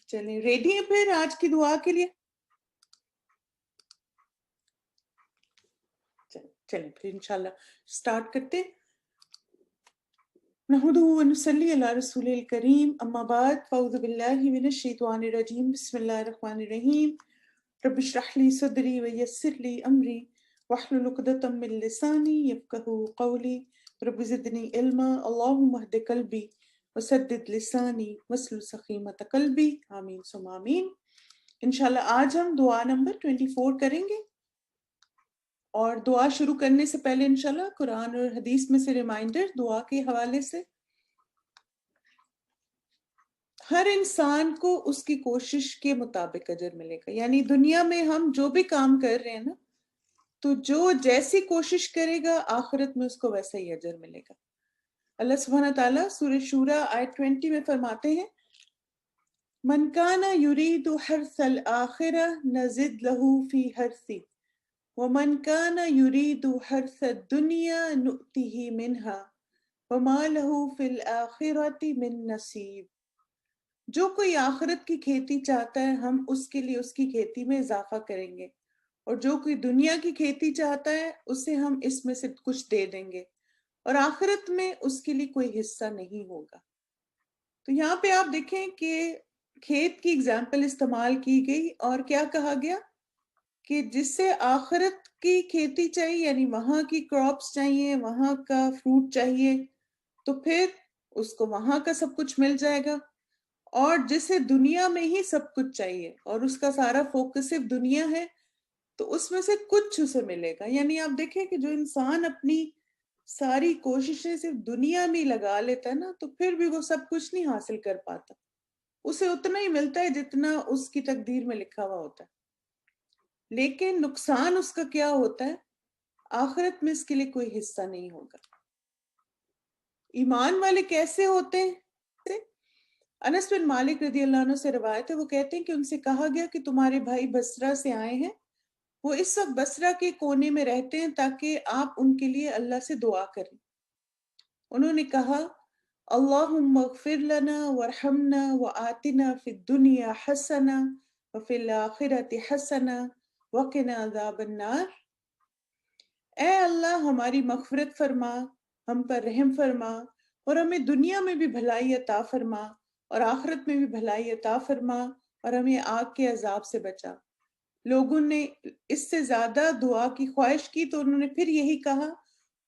چلیں ریڈی ہیں پھر آج کی دعا کے لیے؟ چلیں پھر انشاءاللہ سٹارٹ کرتے ہیں۔ نحمده ونصلي على رسول الكريم اما بعد فاعوذ بالله من الشيطان الرجيم بسم الله الرحمن الرحيم رب اشرح لي صدري ويسر لي امري واحلل عقدة من لساني يفقهوا قولي رب زدني علما اللهم اهد قلبي وسدد لساني واسلل سخيمة قلبي آمین ثم آمین۔ انشاءاللہ آج ہم دعا نمبر 24 کریں گے، اور دعا شروع کرنے سے پہلے انشاءاللہ قرآن اور حدیث میں سے ریمائنڈر دعا کے حوالے سے۔ ہر انسان کو اس کی کوشش کے مطابق اجر ملے گا، یعنی دنیا میں ہم جو بھی کام کر رہے ہیں نا، تو جو جیسی کوشش کرے گا آخرت میں اس کو ویسا ہی اجر ملے گا۔ اللہ سبحانہ تعالیٰ سورہ شورى آیت 20 میں فرماتے ہیں من کان یرید حرث الآخرہ نزد لہ فی حرثہ وَمَنْ كَانَ يُرِيدُ حَرْثَ الدُّنْيَا نُؤْتِهِ مِنْهَا وَمَا لَهُ فِي الْآخِرَةِ مِنْ نَصِيبٍ۔ جو کوئی آخرت کی کھیتی چاہتا ہے ہم اس کے لیے اس کی کھیتی میں اضافہ کریں گے، اور جو کوئی دنیا کی کھیتی چاہتا ہے اسے ہم اس میں سے کچھ دے دیں گے، اور آخرت میں اس کے لیے کوئی حصہ نہیں ہوگا۔ تو یہاں پہ آپ دیکھیں کہ کھیت کی اگزامپل استعمال کی گئی، اور کیا کہا گیا کہ جس سے آخرت کی کھیتی چاہیے، یعنی وہاں کی کراپس چاہیے، وہاں کا فروٹ چاہیے، تو پھر اس کو وہاں کا سب کچھ مل جائے گا، اور جسے دنیا میں ہی سب کچھ چاہیے اور اس کا سارا فوکس صرف دنیا ہے، تو اس میں سے کچھ اسے ملے گا۔ یعنی آپ دیکھیں کہ جو انسان اپنی ساری کوششیں صرف دنیا میں لگا لیتا ہے نا، تو پھر بھی وہ سب کچھ نہیں حاصل کر پاتا، اسے اتنا ہی ملتا ہے جتنا اس کی تقدیر میں لکھا ہوا ہوتا ہے۔ لیکن نقصان اس کا کیا ہوتا ہے؟ آخرت میں اس کے لیے کوئی حصہ نہیں ہوگا۔ ایمان والے کیسے ہوتے ہیں؟ انس بن مالک رضی اللہ عنہ سے روایت ہے، وہ کہتے ہیں کہ ان سے کہا گیا کہ تمہارے بھائی بصرہ سے آئے ہیں، وہ اس وقت بصرہ کے کونے میں رہتے ہیں تاکہ آپ ان کے لیے اللہ سے دعا کریں۔ انہوں نے کہا اللہم اغفر لنا وارحمنا وآتنا فی الدنیا حسنہ وفی الآخرۃ حسنہ وقنا عذاب النار۔ اے اللہ ہماری مغفرت فرما، ہم پر رحم فرما، اور ہمیں دنیا میں بھی بھلائی عطا فرما اور آخرت میں بھی بھلائی عطا فرما، اور ہمیں آگ کے عذاب سے بچا۔ لوگوں نے اس سے زیادہ دعا کی خواہش کی تو انہوں نے پھر یہی کہا،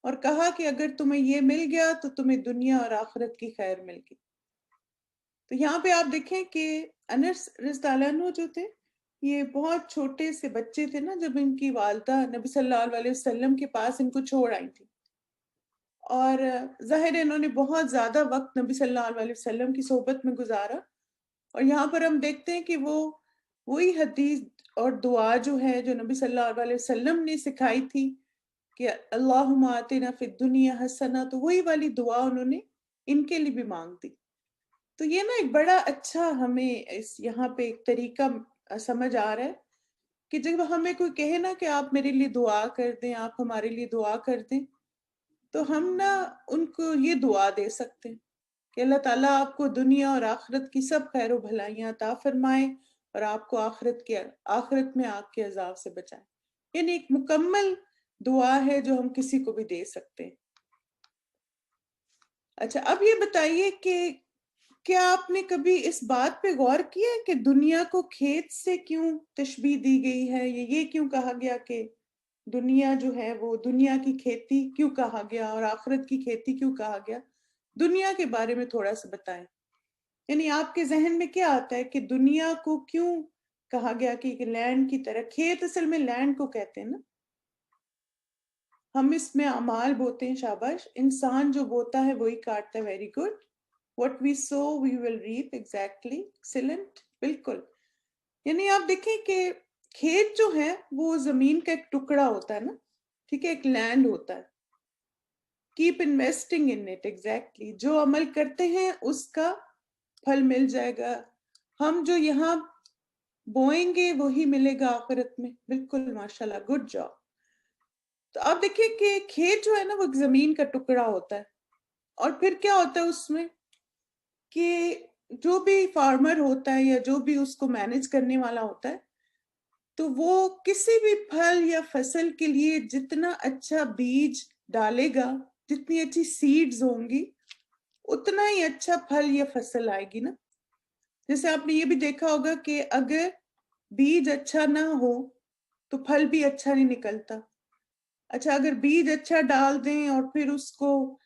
اور کہا کہ اگر تمہیں یہ مل گیا تو تمہیں دنیا اور آخرت کی خیر مل گئی۔ تو یہاں پہ آپ دیکھیں کہ انس رضی اللہ عنہ جو تھے، یہ بہت چھوٹے سے بچے تھے نا جب ان کی والدہ نبی صلی اللہ علیہ وسلم کے پاس ان کو چھوڑ آئی تھی، اور ظاہر ہے انہوں نے بہت زیادہ وقت نبی صلی اللہ علیہ وسلم کی صحبت میں گزارا، اور یہاں پر ہم دیکھتے ہیں کہ وہی حدیث اور دعا جو ہے جو نبی صلی اللہ علیہ وسلم نے سکھائی تھی کہ اللہم آتنا فی الدنیا حسنہ، تو وہی والی دعا انہوں نے ان کے لیے بھی مانگ دی۔ تو یہ نا ایک بڑا اچھا ہمیں اس یہاں پہ ایک طریقہ سمجھ آ رہا ہے کہ جب ہمیں کوئی کہے نا کہ آپ میرے لیے دعا کر دیں، آپ ہمارے لیے دعا کر دیں، تو ہم نا ان کو یہ دعا دے سکتے ہیں کہ اللہ تعالیٰ آپ کو دنیا اور آخرت کی سب خیر و بھلائیاں عطا فرمائے، اور آپ کو آخرت میں آگ کے عذاب سے بچائے۔ یعنی ایک مکمل دعا ہے جو ہم کسی کو بھی دے سکتے ہیں۔ اچھا، اب یہ بتائیے کہ کیا آپ نے کبھی اس بات پہ غور کیا ہے کہ دنیا کو کھیت سے کیوں تشبیہ دی گئی ہے، یا یہ کیوں کہا گیا کہ دنیا جو ہے وہ دنیا کی کھیتی کیوں کہا گیا اور آخرت کی کھیتی کیوں کہا گیا؟ دنیا کے بارے میں تھوڑا سا بتائیں، یعنی آپ کے ذہن میں کیا آتا ہے کہ دنیا کو کیوں کہا گیا کہ لینڈ کی طرح؟ کھیت اصل میں لینڈ کو کہتے ہیں نا، ہم اس میں اعمال بوتے ہیں، شاباش، انسان جو بوتا ہے وہی کاٹتا ہے، very good, what we sow we will reap، exactly، excellent، بالکل۔ یعنی آپ دیکھیں کہ کھیت جو ہے وہ زمین کا ایک ٹکڑا ہوتا ہے نا، ٹھیک ہے، ایک لینڈ ہوتا ہے، keep investing in it، exactly، جو عمل کرتے ہیں اس کا پھل مل جائے گا، ہم جو یہاں بوئیں گے وہی ملے گا آخرت میں، بالکل، ماشاءاللہ، گڈ جاب۔ تو آپ دیکھیں کہ کھیت جو ہے نا وہ ایک زمین کا ٹکڑا ہوتا ہے، اور پھر کیا ہوتا ہے اس میں کہ جو بھی فارمر ہوتا ہے یا جو بھی اس کو مینج کرنے والا ہوتا ہے، تو وہ کسی بھی پھل یا فصل کے لیے جتنا اچھا بیج ڈالے گا، جتنی اچھی سیڈز ہوں گی، اتنا ہی اچھا پھل یا فصل آئے گی نا. جیسے آپ نے یہ بھی دیکھا ہوگا کہ اگر بیج اچھا نہ ہو تو پھل بھی اچھا نہیں نکلتا. اچھا اگر بیج اچھا ڈال دیں اور پھر اس کو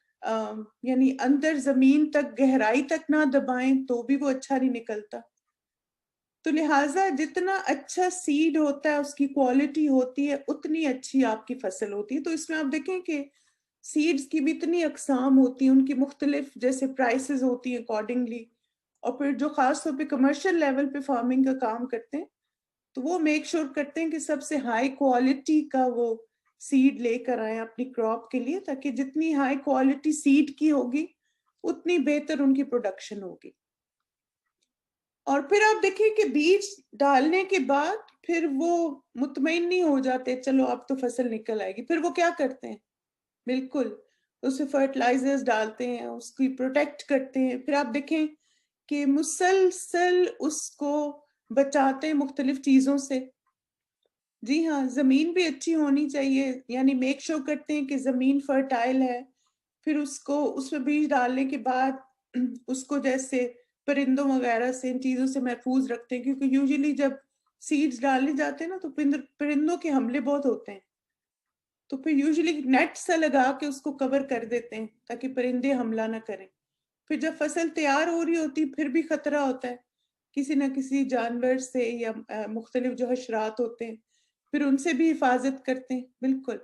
یعنی اندر زمین تک گہرائی تک نہ دبائیں تو بھی وہ اچھا نہیں نکلتا. تو لہٰذا جتنا اچھا سیڈ ہوتا ہے، اس کی کوالٹی ہوتی ہے، اتنی اچھی آپ کی فصل ہوتی ہے. تو اس میں آپ دیکھیں کہ سیڈز کی بھی اتنی اقسام ہوتی ہیں، ان کی مختلف جیسے پرائسز ہوتی ہیں اکارڈنگلی. اور پھر جو خاص طور پہ کمرشل لیول پہ فارمنگ کا کام کرتے ہیں تو وہ میک شور کرتے ہیں کہ سب سے ہائی کوالٹی کا وہ سیڈ لے کر آئیں اپنی کراپ کے لیے، تاکہ جتنی ہائی کوالٹی سیڈ کی ہوگی اتنی بہتر ان کی پروڈکشن ہوگی. اور پھر آپ دیکھیں کہ بیج ڈالنے کے بعد پھر وہ مطمئن نہیں ہو جاتے چلو اب تو فصل نکل آئے گی. پھر وہ کیا کرتے ہیں؟ بالکل اس میں فرٹیلائزرز ڈالتے ہیں، اس کی پروٹیکٹ کرتے ہیں. پھر آپ دیکھیں کہ مسلسل اس کو بچاتے ہیں مختلف چیزوں سے. جی ہاں، زمین بھی اچھی ہونی چاہیے، یعنی میک شور کرتے ہیں کہ زمین فرٹائل ہے. پھر اس کو اس میں بیج ڈالنے کے بعد اس کو جیسے پرندوں وغیرہ سے، ان چیزوں سے محفوظ رکھتے ہیں، کیونکہ یوزلی جب سیڈز ڈالنے جاتے ہیں نا تو پرندوں کے حملے بہت ہوتے ہیں. تو پھر یوزلی نیٹ سا لگا کے اس کو کور کر دیتے ہیں تاکہ پرندے حملہ نہ کریں. پھر جب فصل تیار ہو رہی ہوتی پھر بھی خطرہ ہوتا ہے کسی نہ کسی جانور سے یا مختلف جو حشرات ہوتے ہیں، پھر ان سے بھی حفاظت کرتے ہیں. بالکل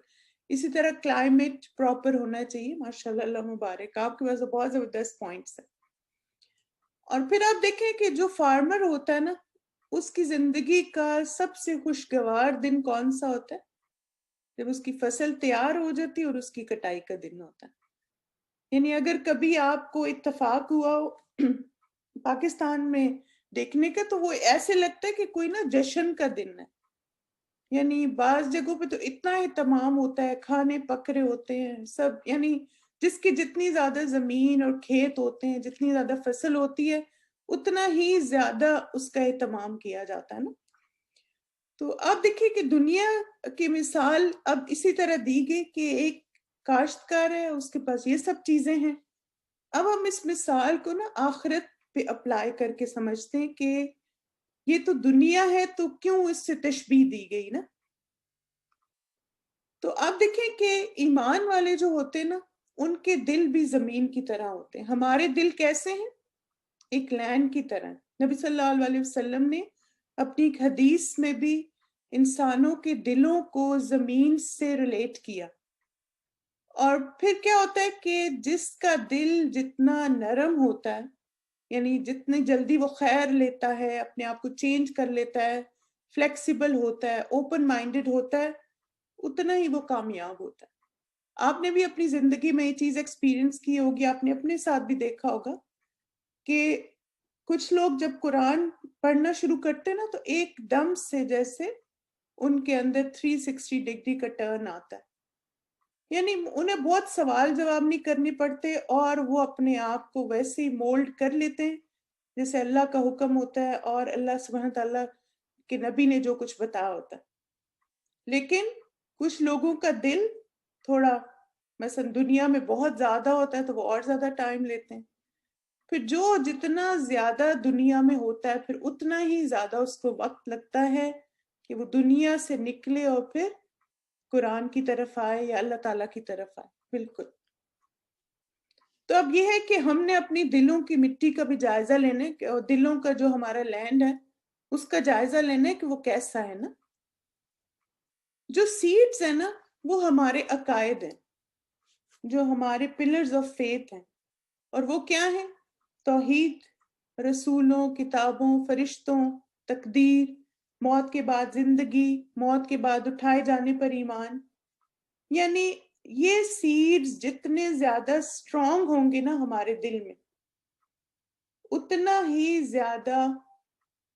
اسی طرح کلائمیٹ پراپر ہونا چاہیے. ماشاءاللہ، اللہ مبارک، آپ کے پاس بہت زبردست پوائنٹس ہیں. اور پھر آپ دیکھیں کہ جو فارمر ہوتا ہے نا، اس کی زندگی کا سب سے خوشگوار دن کون سا ہوتا ہے؟ جب اس کی فصل تیار ہو جاتی اور اس کی کٹائی کا دن ہوتا ہے. یعنی اگر کبھی آپ کو اتفاق ہوا ہو پاکستان میں دیکھنے کا، تو وہ ایسے لگتا ہے کہ کوئی نا جشن کا دن ہے. یعنی بعض جگہوں پہ تو اتنا اہتمام ہوتا ہے، کھانے پک رہے ہوتے ہیں سب، یعنی جس کی جتنی زیادہ زمین اور کھیت ہوتے ہیں، جتنی زیادہ فصل ہوتی ہے، اتنا ہی زیادہ اس کا اہتمام کیا جاتا ہے نا. تو آپ دیکھیں کہ دنیا کی مثال اب اسی طرح دی گئی کہ ایک کاشتکار ہے، اس کے پاس یہ سب چیزیں ہیں. اب ہم اس مثال کو نا آخرت پہ اپلائی کر کے سمجھتے ہیں کہ یہ تو دنیا ہے تو کیوں اس سے تشبیہ دی گئی نا. تو آپ دیکھیں کہ ایمان والے جو ہوتے ہیں نا، ان کے دل بھی زمین کی طرح ہوتے ہیں. ہمارے دل کیسے ہیں؟ ایک لینڈ کی طرح. نبی صلی اللہ علیہ وسلم نے اپنی ایک حدیث میں بھی انسانوں کے دلوں کو زمین سے ریلیٹ کیا. اور پھر کیا ہوتا ہے کہ جس کا دل جتنا نرم ہوتا ہے، یعنی جتنی جلدی وہ خیر لیتا ہے، اپنے آپ کو چینج کر لیتا ہے، فلیکسیبل ہوتا ہے، اوپن مائنڈڈ ہوتا ہے، اتنا ہی وہ کامیاب ہوتا ہے. آپ نے بھی اپنی زندگی میں یہ چیز ایکسپیرینس کی ہوگی، آپ نے اپنے ساتھ بھی دیکھا ہوگا کہ کچھ لوگ جب قرآن پڑھنا شروع کرتے ہیں نا تو ایک دم سے جیسے ان کے اندر 360 ڈگری کا ٹرن آتا ہے. یعنی انہیں بہت سوال جواب نہیں کرنے پڑتے اور وہ اپنے آپ کو ویسے ہی مولڈ کر لیتے ہیں جیسے اللہ کا حکم ہوتا ہے اور اللہ سبحانہ تعالیٰ کے نبی نے جو کچھ بتایا ہوتا ہے. لیکن کچھ لوگوں کا دل تھوڑا مثلا دنیا میں بہت زیادہ ہوتا ہے تو وہ اور زیادہ ٹائم لیتے ہیں. پھر جو جتنا زیادہ دنیا میں ہوتا ہے پھر اتنا ہی زیادہ اس کو وقت لگتا ہے کہ وہ دنیا سے نکلے اور پھر قرآن کی طرف آئے یا اللہ تعالیٰ کی طرف آئے. بالکل. تو اب یہ ہے کہ ہم نے اپنی دلوں کی مٹی کا بھی جائزہ لینے، اور دلوں کا جو ہمارا لینڈ ہے اس کا جائزہ لینے کہ وہ کیسا ہے نا. جو سیڈز ہیں نا وہ ہمارے عقائد ہیں، جو ہمارے پلرز آف فیتھ ہیں. اور وہ کیا ہیں؟ توحید، رسولوں، کتابوں، فرشتوں، تقدیر، موت کے بعد زندگی، موت کے بعد اٹھائے جانے پر ایمان. یعنی یہ سیڈز جتنے زیادہ اسٹرانگ ہوں گے نا ہمارے دل میں، اتنا ہی زیادہ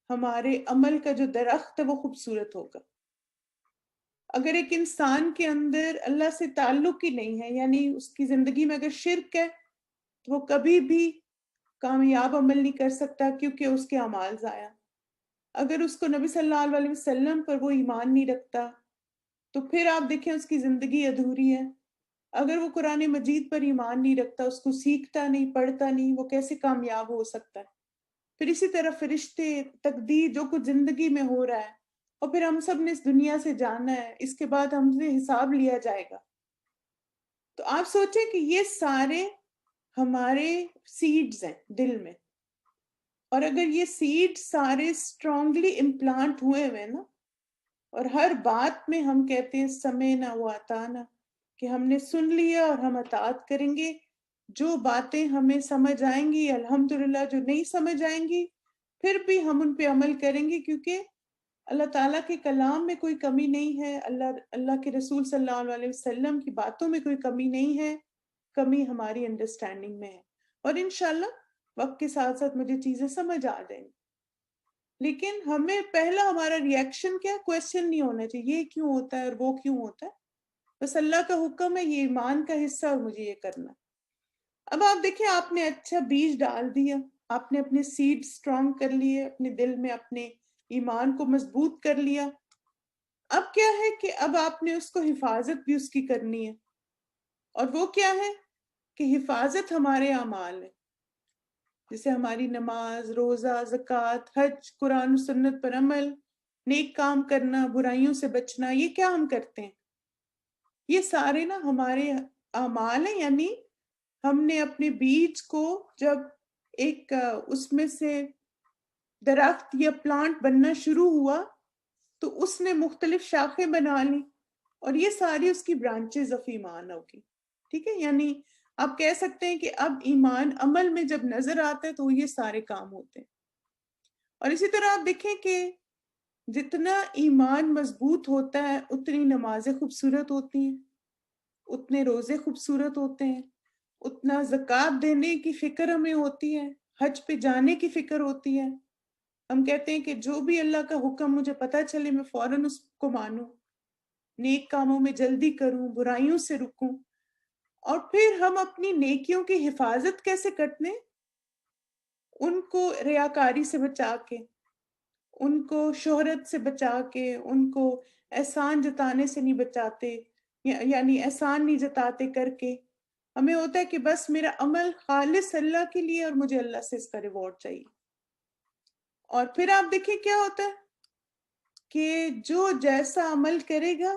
ہمارے عمل کا جو درخت ہے وہ خوبصورت ہوگا. اگر ایک انسان کے اندر اللہ سے تعلق ہی نہیں ہے، یعنی اس کی زندگی میں اگر شرک ہے تو وہ کبھی بھی کامیاب عمل نہیں کر سکتا کیونکہ اس کے اعمال ضائع. اگر اس کو نبی صلی اللہ علیہ وسلم پر وہ ایمان نہیں رکھتا تو پھر آپ دیکھیں اس کی زندگی ادھوری ہے. اگر وہ قرآن مجید پر ایمان نہیں رکھتا، اس کو سیکھتا نہیں، پڑھتا نہیں، وہ کیسے کامیاب ہو سکتا ہے؟ پھر اسی طرح فرشتے، تقدیر، جو کچھ زندگی میں ہو رہا ہے، اور پھر ہم سب نے اس دنیا سے جانا ہے، اس کے بعد ہم سے حساب لیا جائے گا. تو آپ سوچیں کہ یہ سارے ہمارے سیڈز ہیں دل میں، اور اگر یہ سیڈ سارے اسٹرانگلی امپلانٹ ہوئے ہوئے نا، اور ہر بات میں ہم کہتے ہیں سمعنا و اطعنا، کہ ہم نے سن لیا اور ہم اطاعت کریں گے. جو باتیں ہمیں سمجھ آئیں گی الحمدللہ، جو نہیں سمجھ آئیں گی پھر بھی ہم ان پہ عمل کریں گے، کیونکہ اللہ تعالیٰ کے کلام میں کوئی کمی نہیں ہے، اللہ کے رسول صلی اللہ علیہ وسلم کی باتوں میں کوئی کمی نہیں ہے، کمی ہماری انڈرسٹینڈنگ میں ہے. اور انشاءاللہ وقت کے ساتھ ساتھ مجھے چیزیں سمجھ آ جائیں گی. لیکن ہمیں پہلا ہمارا ریئیکشن کیا، کویسچن نہیں ہونا چاہیے یہ کیوں ہوتا ہے اور وہ کیوں ہوتا ہے. بس اللہ کا حکم ہے، یہ ایمان کا حصہ اور مجھے یہ کرنا. اب آپ دیکھیں، آپ نے اچھا بیج ڈال دیا، آپ نے اپنے سیڈ سٹرونگ کر لیے، اپنے دل میں اپنے ایمان کو مضبوط کر لیا. اب کیا ہے کہ اب آپ نے اس کو حفاظت بھی اس کی کرنی ہے. اور وہ کیا ہے کہ حفاظت ہمارے اعمال ہے، جیسے ہماری نماز، روزہ، زکوٰۃ، حج، قرآن و سنت پر عمل، نیک کام کرنا، برائیوں سے بچنا. یہ کیا ہم کرتے ہیں؟ یہ سارے نا ہمارے اعمال ہیں. یعنی ہم نے اپنے بیج کو جب ایک اس میں سے درخت یا پلانٹ بننا شروع ہوا تو اس نے مختلف شاخیں بنا لی، اور یہ ساری اس کی برانچز آف ایمان ہوگی. ٹھیک ہے، یعنی آپ کہہ سکتے ہیں کہ اب ایمان عمل میں جب نظر آتا ہے تو یہ سارے کام ہوتے ہیں. اور اسی طرح آپ دیکھیں کہ جتنا ایمان مضبوط ہوتا ہے اتنی نمازیں خوبصورت ہوتی ہیں، اتنے روزے خوبصورت ہوتے ہیں، اتنا زکوٰۃ دینے کی فکر ہمیں ہوتی ہے، حج پہ جانے کی فکر ہوتی ہے. ہم کہتے ہیں کہ جو بھی اللہ کا حکم مجھے پتہ چلے میں فوراً اس کو مانوں، نیک کاموں میں جلدی کروں، برائیوں سے رکوں. اور پھر ہم اپنی نیکیوں کی حفاظت کیسے کرتے ہیں؟ ان کو ریاکاری سے بچا کے، ان کو شہرت سے بچا کے، ان کو احسان جتانے سے نہیں بچاتے، یعنی احسان نہیں جتاتے کر کے. ہمیں ہوتا ہے کہ بس میرا عمل خالص اللہ کے لیے اور مجھے اللہ سے اس کا ریوارڈ چاہیے. اور پھر آپ دیکھیں کیا ہوتا ہے کہ جو جیسا عمل کرے گا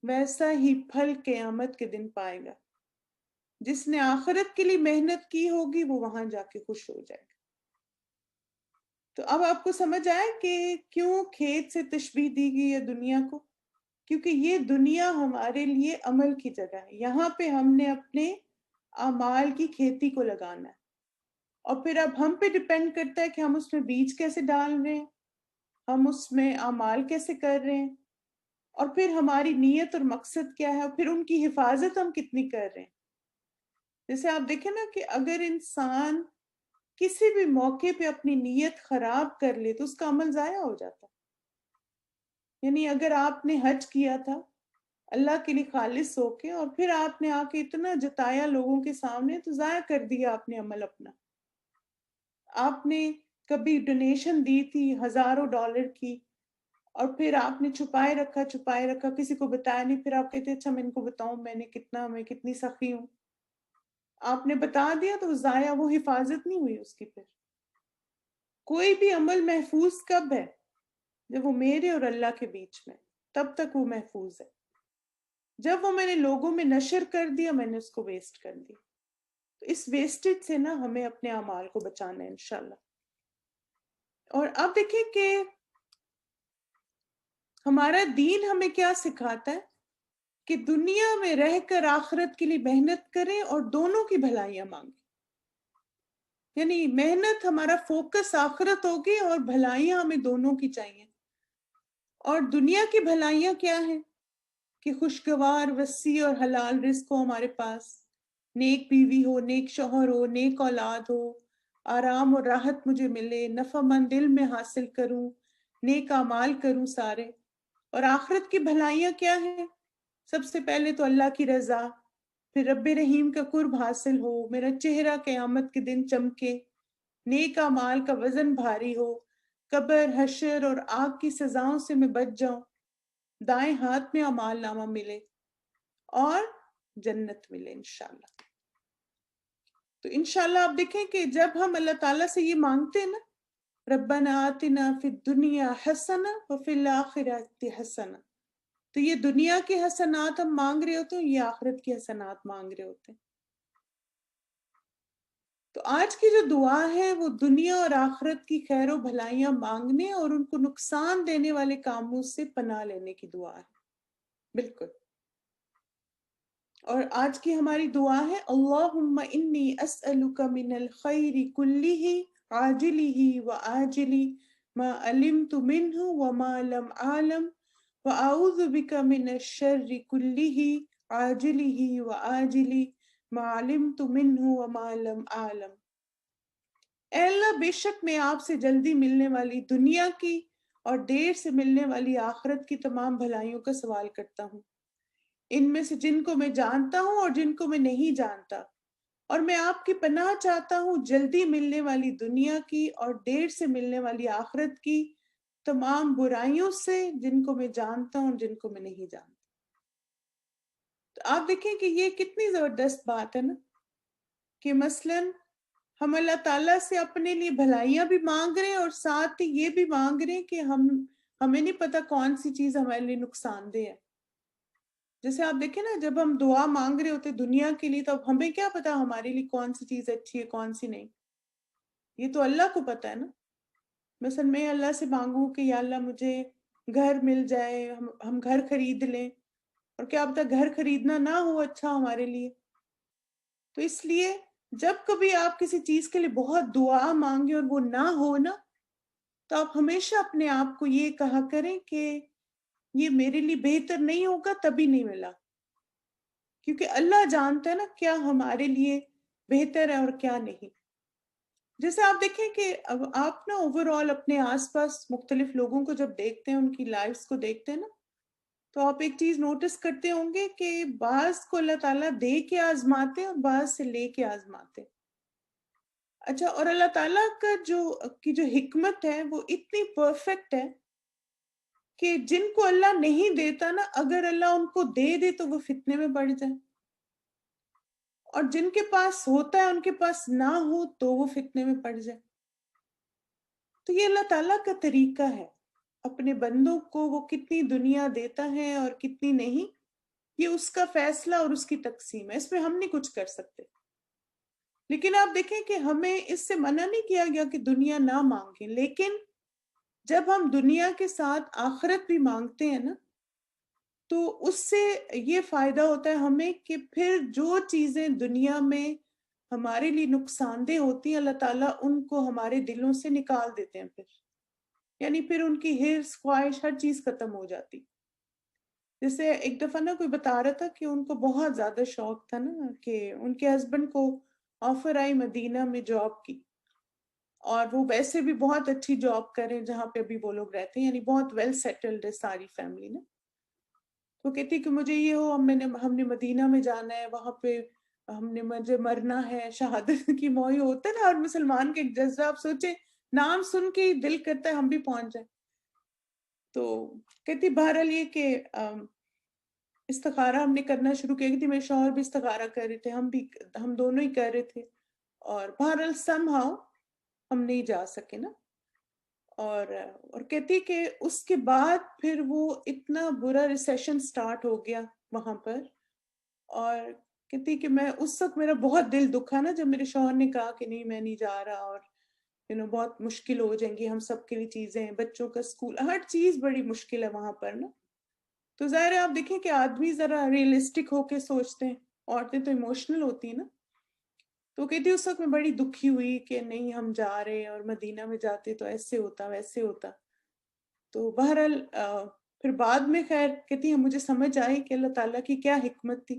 ویسا ہی پھل قیامت کے دن پائے گا. جس نے آخرت کے لیے محنت کی ہوگی وہ وہاں جا کے خوش ہو جائے گا. تو اب آپ کو سمجھ آئے کہ کیوں کھیت سے تشبیہ دی گئی ہے دنیا کو؟ کیونکہ یہ دنیا ہمارے لیے عمل کی جگہ ہے. یہاں پہ ہم نے اپنے اعمال کی کھیتی کو لگانا ہے، اور پھر اب ہم پہ ڈیپینڈ کرتا ہے کہ ہم اس میں بیج کیسے ڈال رہے ہیں، ہم اس میں اعمال کیسے کر رہے ہیں، اور پھر ہماری نیت اور مقصد کیا ہے، اور پھر ان کی حفاظت ہم کتنی کر رہے ہیں. جیسے آپ دیکھیں نا کہ اگر انسان کسی بھی موقع پہ اپنی نیت خراب کر لے تو اس کا عمل ضائع ہو جاتا. یعنی اگر آپ نے حج کیا تھا اللہ کے لیے خالص ہو کے، اور پھر آپ نے آ کے اتنا جتایا لوگوں کے سامنے، تو ضائع کر دیا آپ نے عمل اپنا. آپ نے کبھی ڈونیشن دی تھی ہزاروں ڈالر کی، اور پھر آپ نے چھپائے رکھا، کسی کو بتایا نہیں. پھر آپ کہتے اچھا میں ان کو بتاؤں میں کتنی سخی ہوں. آپ نے بتا دیا تو ضائع، وہ حفاظت نہیں ہوئی اس کی. پھر کوئی بھی عمل محفوظ کب ہے؟ جب وہ میرے اور اللہ کے بیچ میں، تب تک وہ محفوظ ہے. جب وہ میں نے لوگوں میں نشر کر دیا، میں نے اس کو ویسٹ کر دیا. تو اس ویسٹیج سے نا ہمیں اپنے اعمال کو بچانا ہے انشاءاللہ. اور اب دیکھیں کہ ہمارا دین ہمیں کیا سکھاتا ہے کہ دنیا میں رہ کر آخرت کے لیے محنت کریں اور دونوں کی بھلائیاں مانگیں. یعنی محنت، ہمارا فوکس آخرت ہوگی، اور بھلائیاں ہمیں دونوں کی چاہیے. اور دنیا کی بھلائیاں کیا ہیں کہ خوشگوار، وسیع اور حلال رزق ہو ہمارے پاس، نیک بیوی ہو، نیک شوہر ہو، نیک اولاد ہو، آرام اور راحت مجھے ملے، نفع مند علم میں حاصل کروں، نیک اعمال کروں سارے. اور آخرت کی بھلائیاں کیا ہیں؟ سب سے پہلے تو اللہ کی رضا، پھر رب رحیم کا قرب حاصل ہو، میرا چہرہ قیامت کے دن چمکے، نیک اعمال کا وزن بھاری ہو، قبر، حشر اور آگ کی سزاؤں سے میں بچ جاؤں، دائیں ہاتھ میں اعمال نامہ ملے اور جنت ملے انشاءاللہ۔ تو انشاءاللہ آپ دیکھیں کہ جب ہم اللہ تعالیٰ سے یہ مانگتے ہیں نا، ربنا آتنا فی الدنیا حسنہ وفی الآخرۃ حسنہ، تو یہ دنیا کے حسنات ہم مانگ رہے ہوتے ہیں، یہ آخرت کی حسنات مانگ رہے ہوتے ہیں۔ تو آج کی جو دعا ہے وہ دنیا اور آخرت کی خیر و بھلائیاں مانگنے اور ان کو نقصان دینے والے کاموں سے پناہ لینے کی دعا ہے، بالکل۔ اور آج کی ہماری دعا ہے اللہم انی اسألک من الخیر کلہ عاجلہ وآجلہ ما علمت منہ وما لم اعلم واعوذ بک من الشر کلہ عاجلہ وآجلہ ما علمت منہ وما لم اعلم۔ اے اللہ، بے شک میں آپ سے جلدی ملنے والی دنیا کی اور دیر سے ملنے والی آخرت کی تمام بھلائیوں کا سوال کرتا ہوں، ان میں سے جن کو میں جانتا ہوں اور جن کو میں نہیں جانتا، اور میں آپ کی پناہ چاہتا ہوں جلدی ملنے والی دنیا کی اور دیر سے ملنے والی آخرت کی تمام برائیوں سے، جن کو میں جانتا ہوں اور جن کو میں نہیں جانتا۔ تو آپ دیکھیں کہ یہ کتنی زبردست بات ہے نا، کہ مثلاً ہم اللہ تعالیٰ سے اپنے لیے بھلائیاں بھی مانگ رہے ہیں اور ساتھ ہی یہ بھی مانگ رہے ہیں کہ ہمیں نہیں پتا کون سی چیز ہمارے لیے نقصان دہ ہے۔ جیسے آپ دیکھیں نا، جب ہم دعا مانگ رہے ہوتے دنیا کے لیے، تو ہمیں کیا پتا ہمارے لیے کون سی چیز اچھی ہے کون سی نہیں، یہ تو اللہ کو پتا ہے نا۔ مثلا میں اللہ سے مانگوں کہ یا اللہ مجھے گھر مل جائے، ہم گھر خرید لیں، اور کیا پتا گھر خریدنا نہ ہو اچھا ہمارے لیے۔ تو اس لیے جب کبھی آپ کسی چیز کے لیے بہت دعا مانگیں اور وہ نہ ہو نا، تو آپ ہمیشہ اپنے آپ کو یہ کہا کریں کہ یہ میرے لیے بہتر نہیں ہوگا تبھی نہیں ملا، کیونکہ اللہ جانتا ہے نا کیا ہمارے لیے بہتر ہے اور کیا نہیں۔ جیسے آپ دیکھیں کہ اب آپ نا اوور آل اپنے آس پاس مختلف لوگوں کو جب دیکھتے ہیں، ان کی لائفز کو دیکھتے ہیں نا، تو آپ ایک چیز نوٹس کرتے ہوں گے کہ بعض کو اللہ تعالیٰ دے کے آزماتے ہیں اور بعض سے لے کے آزماتے ہیں۔ اچھا، اور اللہ تعالیٰ کا جو حکمت ہے وہ اتنی پرفیکٹ ہے کہ جن کو اللہ نہیں دیتا نا، اگر اللہ ان کو دے دے تو وہ فتنے میں پڑ جائیں، اور جن کے پاس ہوتا ہے ان کے پاس نہ ہو تو وہ فتنے میں پڑ جائے۔ تو یہ اللہ تعالیٰ کا طریقہ ہے، اپنے بندوں کو وہ کتنی دنیا دیتا ہے اور کتنی نہیں، یہ اس کا فیصلہ اور اس کی تقسیم ہے، اس میں ہم نہیں کچھ کر سکتے۔ لیکن آپ دیکھیں کہ ہمیں اس سے منع نہیں کیا گیا کہ دنیا نہ مانگیں، لیکن جب ہم دنیا کے ساتھ آخرت بھی مانگتے ہیں نا، تو اس سے یہ فائدہ ہوتا ہے ہمیں کہ پھر جو چیزیں دنیا میں ہمارے لیے نقصان دہ ہوتی ہیں، اللہ تعالیٰ ان کو ہمارے دلوں سے نکال دیتے ہیں، یعنی پھر ان کی حرص، خواہش، ہر چیز ختم ہو جاتی۔ جیسے ایک دفعہ نا کوئی بتا رہا تھا کہ ان کو بہت زیادہ شوق تھا نا کہ ان کے ہسبینڈ کو آفر آئی مدینہ میں جاب کی، اور وہ ویسے بھی بہت اچھی جاب کریں جہاں پہ ابھی وہ لوگ رہتے ہیں، یعنی بہت ویل سیٹلڈ ہے ساری فیملی نا۔ تو کہتی کہ مجھے یہ ہو ہم نے مدینہ میں جانا ہے، وہاں پہ مجھے مرنا ہے، شہادت کی موئی ہوتا ہے نا، اور مسلمان کے ایک جذبہ، آپ سوچیں نام سن کے ہی دل کرتا ہے ہم بھی پہنچ جائیں۔ تو کہتی بہرحال یہ کہ استخارہ ہم نے کرنا شروع کیا تھی، میرے شوہر بھی استخارہ کر رہے تھے، ہم دونوں ہی کر رہے تھے، اور بہرحال سم ہاؤ ہم نہیں جا سکے نا۔ اور کہتی کہ اس کے بعد پھر وہ اتنا برا ریسیشن سٹارٹ ہو گیا وہاں پر، اور کہتی کہ میں اس وقت میرا بہت دل دکھا نا جب میرے شوہر نے کہا کہ نہیں میں نہیں جا رہا، اور بہت مشکل ہو جائیں گی ہم سب کے لیے چیزیں، بچوں کا اسکول، ہر چیز بڑی مشکل ہے وہاں پر نا۔ تو ظاہر ہے آپ دیکھیں کہ آدمی ذرا ریئلسٹک ہو کے سوچتے ہیں، عورتیں تو ایموشنل ہوتی ہیں نا۔ تو کہتی اس وقت میں بڑی دکھی ہوئی کہ نہیں ہم جا رہے، اور مدینہ میں جاتے تو ایسے ہوتا ویسے ہوتا۔ تو بہرحال پھر بعد میں خیر کہتی ہے مجھے سمجھ آئی کہ اللہ تعالیٰ کی کیا حکمت تھی۔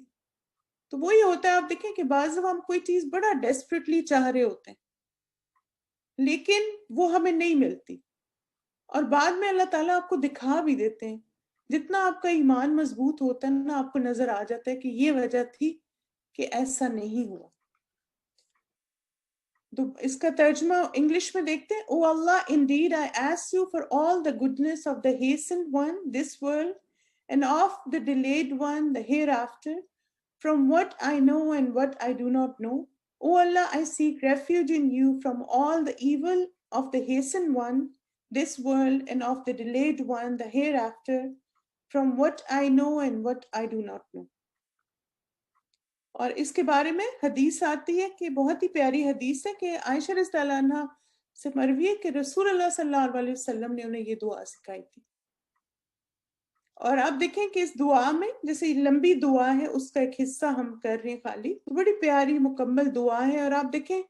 تو وہی ہوتا ہے، آپ دیکھیں کہ بعض دفعہ ہم کوئی چیز بڑا ڈیسپریٹلی چاہ رہے ہوتے ہیں لیکن وہ ہمیں نہیں ملتی، اور بعد میں اللہ تعالیٰ آپ کو دکھا بھی دیتے ہیں۔ جتنا آپ کا ایمان مضبوط ہوتا ہے نا، آپ کو نظر آ جاتا ہے کہ یہ وجہ تھی کہ ایسا نہیں ہوا۔ تو اس کا ترجمہ انگلش میں دیکھتے ہیں. او اللہ, indeed I ask you for all the goodness of the hastened one, this world, and of the delayed one, the hereafter, from what I know and what I do not know. O Allah, I seek refuge in you from all the evil of the hastened one, this world, and of the delayed one, the hereafter, from what I know and what I do not know. اور اس کے بارے میں حدیث آتی ہے کہ بہت ہی پیاری حدیث ہے کہ عائشہ رضی اللہ عنہ سے مروی ہے کہ رسول اللہ صلی اللہ علیہ وسلم نے انہیں یہ دعا سکھائی تھی. اور آپ دیکھیں کہ اس دعا میں جیسے لمبی دعا ہے اس کا ایک حصہ ہم کر رہے ہیں خالی, تو بڑی پیاری مکمل دعا ہے. اور آپ دیکھیں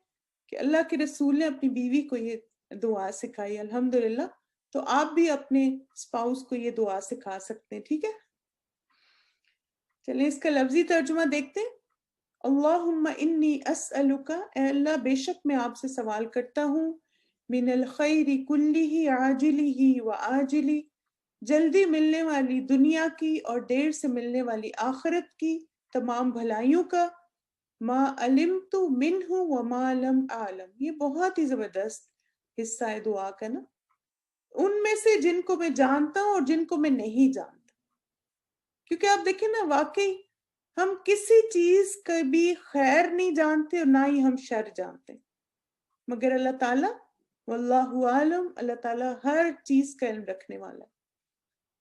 کہ اللہ کے رسول نے اپنی بیوی کو یہ دعا سکھائی الحمدللہ, تو آپ بھی اپنے اسپاؤس کو یہ دعا سکھا سکتے ہیں. ٹھیک ہے, چلیں اس کا لفظی ترجمہ دیکھتے ہیں. اللہم انی اسألک, اے اللہ بے شک میں آپ سے سوال کرتا ہوں, من الخیر کلہ عاجلہ و آجلہ, جلدی ملنے والی دنیا کی اور دیر سے ملنے والی آخرت کی تمام بھلائیوں کا, ما علمت منہ و ما لم اعلم, یہ بہت ہی زبردست حصہ ہے دعا کا نا, ان میں سے جن کو میں جانتا ہوں اور جن کو میں نہیں جانتا. کیونکہ آپ دیکھیں نا واقعی ہم کسی چیز کا بھی خیر نہیں جانتے اور نہ ہی ہم شر جانتے, مگر اللہ تعالیٰ, واللہ عالم, اللہ تعالیٰ ہر چیز کا علم رکھنے والا ہے.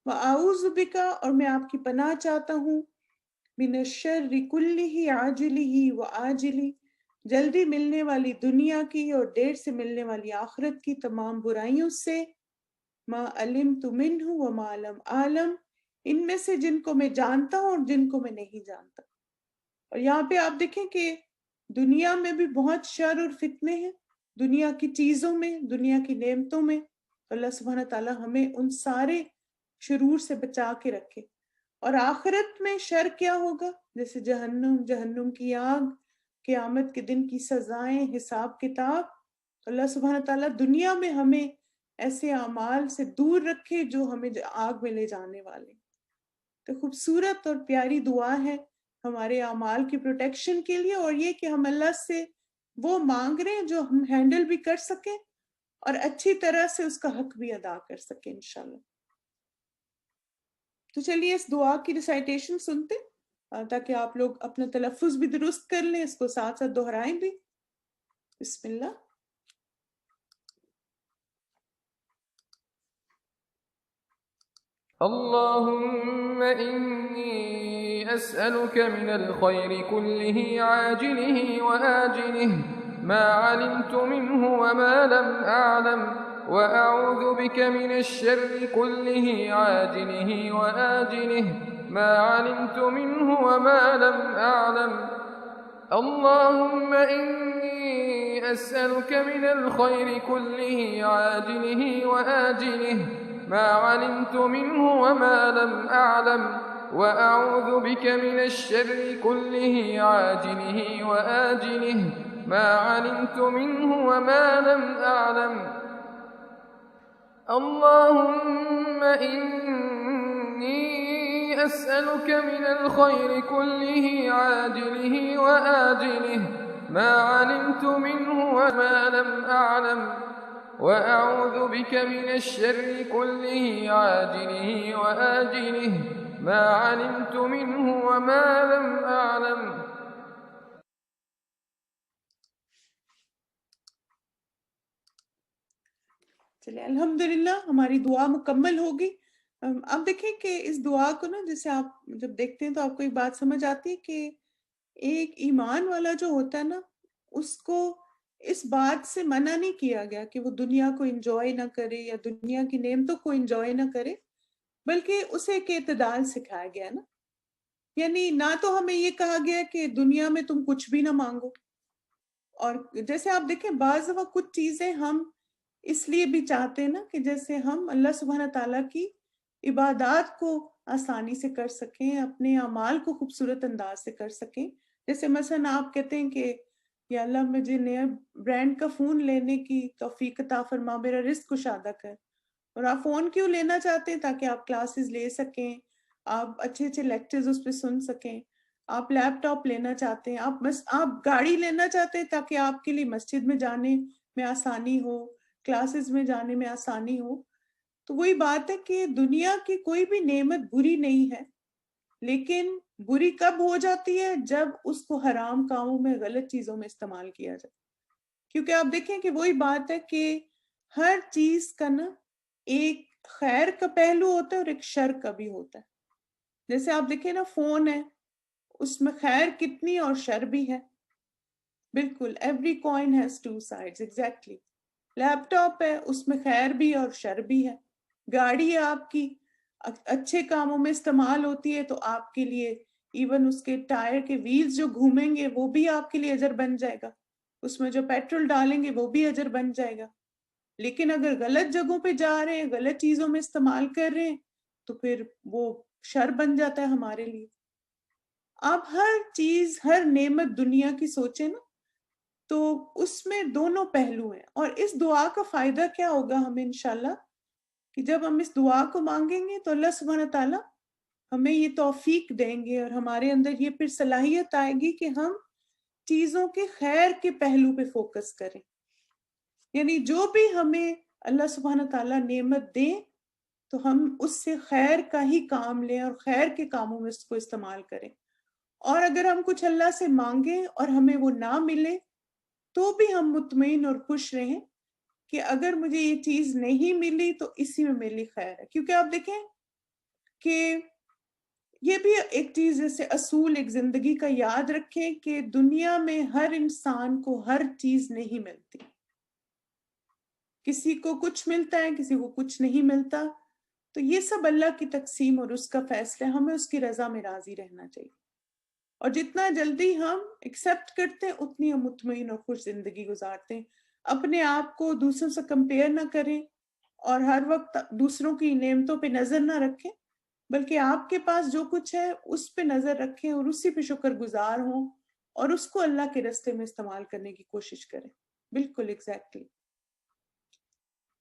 وَأَعُوذُ بِكَ, اور میں آپ کی پناہ چاہتا ہوں, مِنَ الشَّرِّ كُلِّهِ عَاجِلِهِ وَآجِلِهِ, جلدی ملنے والی دنیا کی اور دیر سے ملنے والی آخرت کی تمام برائیوں سے, مَا عَلِمْتُ مِنْهُ وَمَا لَمْ أَعْلَمْ, ان میں سے جن کو میں جانتا ہوں اور جن کو میں نہیں جانتا. اور یہاں پہ آپ دیکھیں کہ دنیا میں بھی بہت شر اور فتنے ہیں, دنیا کی چیزوں میں, دنیا کی نعمتوں میں. اللہ سبحانہ تعالیٰ ہمیں ان سارے شرور سے بچا کے رکھے. اور آخرت میں شر کیا ہوگا, جیسے جہنم, جہنم کی آگ, قیامت کے دن کی سزائیں, حساب کتاب. اللہ سبحانہ تعالیٰ دنیا میں ہمیں ایسے اعمال سے دور رکھے جو ہمیں آگ میں لے جانے والے. تو خوبصورت اور پیاری دعا ہے ہمارے اعمال کی پروٹیکشن کے لیے, اور یہ کہ ہم اللہ سے وہ مانگ رہے ہیں جو ہم ہینڈل بھی کر سکیں اور اچھی طرح سے اس کا حق بھی ادا کر سکیں انشاءاللہ. تو چلیے اس دعا کی ریسائٹیشن سنتے تاکہ آپ لوگ اپنا تلفظ بھی درست کر لیں, اس کو ساتھ ساتھ دہرائیں بھی. بسم اللہ. اللهم إني أسألك من الخير كله عاجله وآجله ما علمت منه وما لم أعلم وأعوذ بك من الشر كله عاجله وآجله ما علمت منه وما لم أعلم. اللهم إني أسألك من الخير كله عاجله وآجله ما علمت منه وما لم أعلم وأعوذ بك من الشر كله عاجله وآجله ما علمت منه وما لم أعلم. اللهم إني أسألك من الخير كله عاجله وآجله ما علمت منه وما لم أعلم وأعوذ بك من الشر كله عاجله وآجله ما علمت منه وما لم أعلم. چلے الحمدللہ ہماری دعا مکمل ہوگی. اب دیکھیں کہ اس دعا کو نا جیسے آپ جب دیکھتے ہیں تو آپ کو ایک بات سمجھ آتی ہے کہ ایک ایمان والا جو ہوتا ہے نا, اس کو اس بات سے منع نہیں کیا گیا کہ وہ دنیا کو انجوائے نہ کرے یا دنیا کی نعمتوں کو انجوائے نہ کرے, بلکہ اسے ایک اعتدال سکھایا گیا نا. یعنی نہ تو ہمیں یہ کہا گیا کہ دنیا میں تم کچھ بھی نہ مانگو, اور جیسے آپ دیکھیں بعض دفعہ کچھ چیزیں ہم اس لیے بھی چاہتے ہیں نا کہ جیسے ہم اللہ سبحانہ تعالیٰ کی عبادات کو آسانی سے کر سکیں, اپنے اعمال کو خوبصورت انداز سے کر سکیں. جیسے مثلا آپ کہتے ہیں کہ یا اللہ مجھے نیا برانڈ کا فون لینے کی توفیق عطا فرما, میرا رزق کشادہ کر. اور آپ فون کیوں لینا چاہتے ہیں؟ تاکہ آپ کلاسز لے سکیں, آپ اچھے اچھے لیکچرز اس پہ سن سکیں. آپ لیپ ٹاپ لینا چاہتے ہیں، آپ گاڑی لینا چاہتے ہیں تاکہ آپ کے لیے مسجد میں جانے میں آسانی ہو، کلاسز میں جانے میں آسانی ہو۔ تو وہی بات ہے کہ دنیا کی کوئی بھی نعمت بری نہیں ہے، لیکن بری کب ہو جاتی ہے؟ جب اس کو حرام کاموں میں، غلط چیزوں میں استعمال کیا جائے۔ کیونکہ آپ دیکھیں کہ وہی بات ہے کہ ہر چیز کا نا ایک خیر کا پہلو ہوتا ہے اور ایک شر کا بھی ہوتا ہے۔ جیسے آپ دیکھیں نا، فون ہے، اس میں خیر کتنی اور شر بھی ہے۔ بالکل، every coin has two sides, exactly. Laptop ہے، اس میں خیر بھی اور شر بھی ہے۔ گاڑی ہے آپ کی، اچھے کاموں میں استعمال ہوتی ہے تو آپ کے لیے ایون اس کے ٹائر کے ویلز جو گھومیں گے وہ بھی آپ کے لیے اجر بن جائے گا، اس میں جو پیٹرول ڈالیں گے وہ بھی اجر بن جائے گا۔ لیکن اگر غلط جگہوں پہ جا رہے ہیں، غلط چیزوں میں استعمال کر رہے ہیں، تو پھر وہ شر بن جاتا ہے ہمارے لیے۔ آپ ہر چیز، ہر نعمت دنیا کی سوچیں نا، تو اس میں دونوں پہلو ہیں۔ اور اس دعا کا فائدہ کیا ہوگا ہمیں انشاءاللہ، کہ جب ہم اس دعا کو مانگیں گے تو اللہ سبحانہ تعالیٰ ہمیں یہ توفیق دیں گے، اور ہمارے اندر یہ پھر صلاحیت آئے گی کہ ہم چیزوں کے خیر کے پہلو پہ فوکس کریں۔ یعنی جو بھی ہمیں اللہ سبحانہ تعالیٰ نعمت دیں تو ہم اس سے خیر کا ہی کام لیں اور خیر کے کاموں میں اس کو استعمال کریں۔ اور اگر ہم کچھ اللہ سے مانگیں اور ہمیں وہ نہ ملے تو بھی ہم مطمئن اور خوش رہیں کہ اگر مجھے یہ چیز نہیں ملی تو اسی میں میرے لیے خیر ہے۔ کیونکہ آپ دیکھیں کہ یہ بھی ایک چیز، جیسے اصول ایک زندگی کا یاد رکھیں کہ دنیا میں ہر انسان کو ہر چیز نہیں ملتی، کسی کو کچھ ملتا ہے، کسی کو کچھ نہیں ملتا۔ تو یہ سب اللہ کی تقسیم اور اس کا فیصلہ ہے، ہمیں اس کی رضا میں راضی رہنا چاہیے۔ اور جتنا جلدی ہم ایکسیپٹ کرتے ہیں اتنی ہم مطمئن اور خوش زندگی گزارتے ہیں۔ اپنے آپ کو دوسروں سے کمپیئر نہ کریں اور ہر وقت دوسروں کی نعمتوں پہ نظر نہ رکھیں، بلکہ آپ کے پاس جو کچھ ہے اس پہ نظر رکھیں اور اسی پہ شکر گزار ہوں اور اس کو اللہ کے راستے میں استعمال کرنے کی کوشش کریں۔ بالکل ایگزیکٹلی۔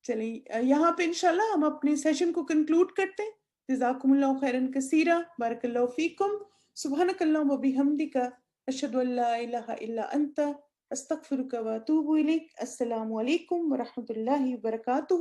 چلیے یہاں پہ انشاءاللہ ہم اپنے سیشن کو کنکلوڈ کرتے ہیں۔ جزاکم اللہ خیرن کثیرا، بارک اللہ فیکم، سبحانک اللہم و بحمدک، اشہد ان لا الہ الا انت، استغفرک و اتوب الیک۔ السلام علیکم ورحمۃ اللہ وبرکاتہ۔